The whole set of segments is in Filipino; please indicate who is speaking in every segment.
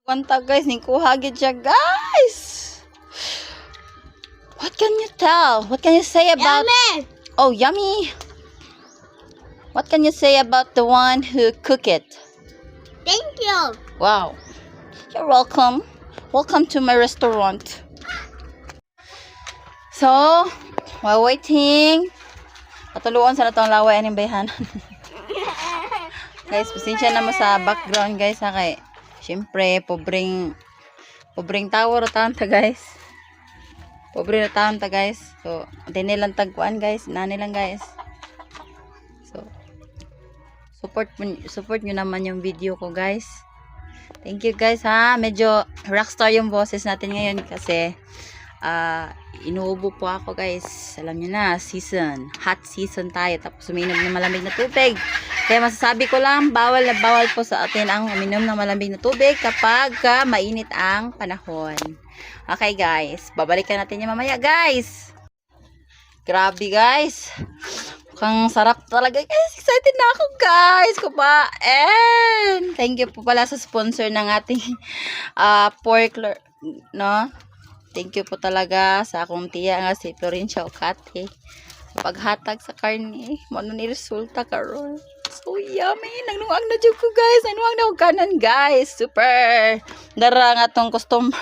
Speaker 1: Kwanta guys, ni kuha gid siya guys. What can you tell? What can you say about?
Speaker 2: Yummy!
Speaker 1: Oh, yummy. What can you say about the one who cook it?
Speaker 2: Thank you.
Speaker 1: Wow. You're welcome. Welcome to my restaurant. So, while waiting, patuluan sa natong laway aning bayhanan. Guys, pasensya na mo sa background guys ha kay syempre pobreng tower taon ta guys. Pobre na taon ta guys. So, hindi nilang tagkuan guys, nani lang guys. So, support nyo naman yung video ko guys. Thank you guys ha. Medyo rockstar yung boses natin ngayon kasi inuubo po ako guys. Alam nyo na, hot season tayo. Tapos uminom ng malamig na tubig. Kaya masasabi ko lang, bawal na bawal po sa atin ang uminom ng malamig na tubig kapag mainit ang panahon. Okay guys, babalikan natin yung mamaya guys. Grabe guys. Mukhang sarap talaga guys. Excited na ako guys. Kumain. Thank you po pala sa sponsor ng ating pork, no? Thank you po talaga sa akong tiya nga si Florencia Ocate. Sa paghatag sa karne. Mano ni resulta karon. So yummy. Nagnuang na dyan ko guys. Nagnuang na ko kanan guys. Super. Dara nga tong customer.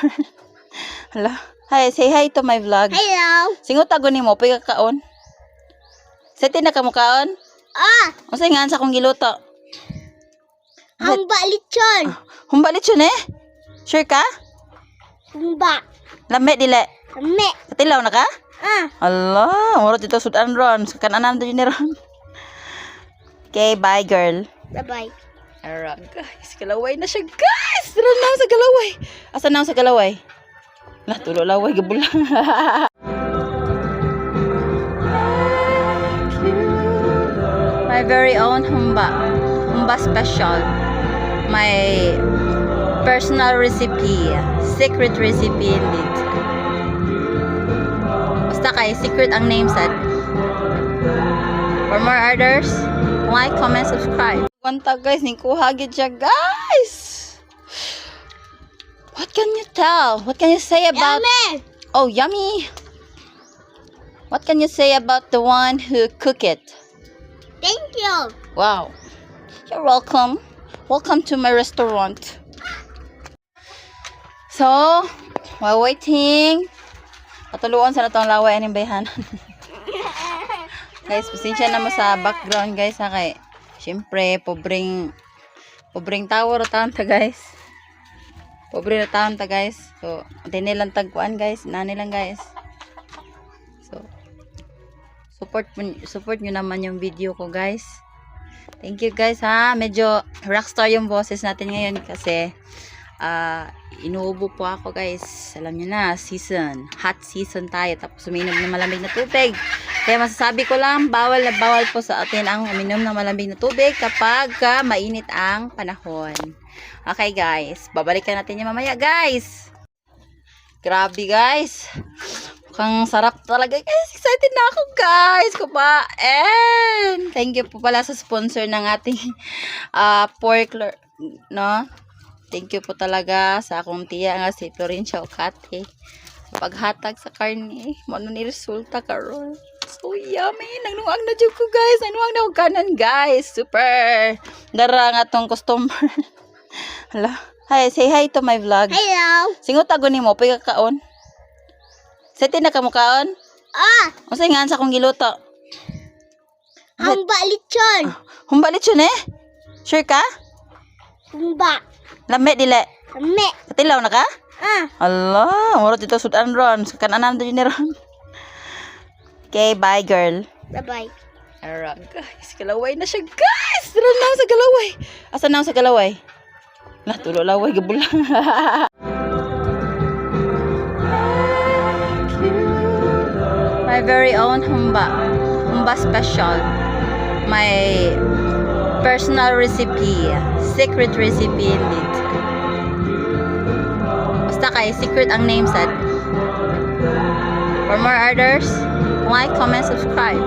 Speaker 1: Hala. Hi, say hi to my vlog.
Speaker 2: Hello.
Speaker 1: Singot tago ni mo. Pwede kakaon. Sete na ka mo kaon? O say nga sa akong giluto.
Speaker 2: Hamba lechon.
Speaker 1: Humba lechon eh? Sure ka?
Speaker 2: Hamba.
Speaker 1: Lame dile.
Speaker 2: Lame.
Speaker 1: Katilaw na ka? Allah, muro dito sudan ron. Sa kanan din ni ron. Okay, bye girl.
Speaker 2: Bye-bye.
Speaker 1: Alright guys, galaway na siya guys. Tara na sa galaway. Asa na sa galaway? Lah, tulo laway gabula. My very own humba. Humba special. My personal recipe. Secret recipe indeed. Basta kay secret ang name sad. For more orders, like, comment, subscribe. Kwanta guys, ni kuha gid siya guys. What can you tell? What can you say about?
Speaker 2: Yummy!
Speaker 1: Oh, yummy. What can you say about the one who cook it?
Speaker 2: Thank you.
Speaker 1: Wow. You're welcome. Welcome to my restaurant. So, while waiting, patuluan sa natong laway aning bayhanan. Guys, pasensya na mo sa background guys ha kay syempre pobreng tower taon ta guys. Pobre na taon ta guys. So, hindi nilang tagkuan guys, nani lang guys. So, support nyo naman yung video ko guys. Thank you guys ha. Medyo rockstar yung boses natin ngayon kasi inuubo po ako guys. Alam nyo na, hot season tayo. Tapos uminom ng malamig na tubig. Kaya masasabi ko lang, bawal na bawal po sa atin ang uminom ng malamig na tubig kapag mainit ang panahon. Okay guys, babalikan natin yung mamaya guys. Grabe guys. Mukhang sarap talaga guys. Excited na ako guys. Kumain. Thank you po pala sa sponsor ng ating pork, no? Thank you po talaga sa akong tiya nga si Florencia Ocate. Sa paghatag sa karne. Mano ni resulta karon. So yummy. Nagnuang na dyan ko guys. Nagnuang na ko kanan guys. Super. Dara nga tong customer. Hala. Hi, say hi to my vlog.
Speaker 2: Hello.
Speaker 1: Singot tago ni mo. Pwede kakaon. Sete na ka mo kaon? O say nga sa akong giluto.
Speaker 2: Hamba lechon.
Speaker 1: Humba lechon eh? Sure ka?
Speaker 2: Hamba.
Speaker 1: Lame dile.
Speaker 2: Lame.
Speaker 1: Katilaw na ka? Allah, muro dito sudan ron. Sa kanan din ni ron. Okay, bye girl.
Speaker 2: Bye-bye.
Speaker 1: Alright guys, galaway na siya guys. Tara na sa galaway. Asa na sa galaway? Lah, tulo laway gabula. My very own humba. Humba special. My personal recipe. Secret recipe indeed. Basta kay secret ang name sad. For more orders, like, comment, subscribe.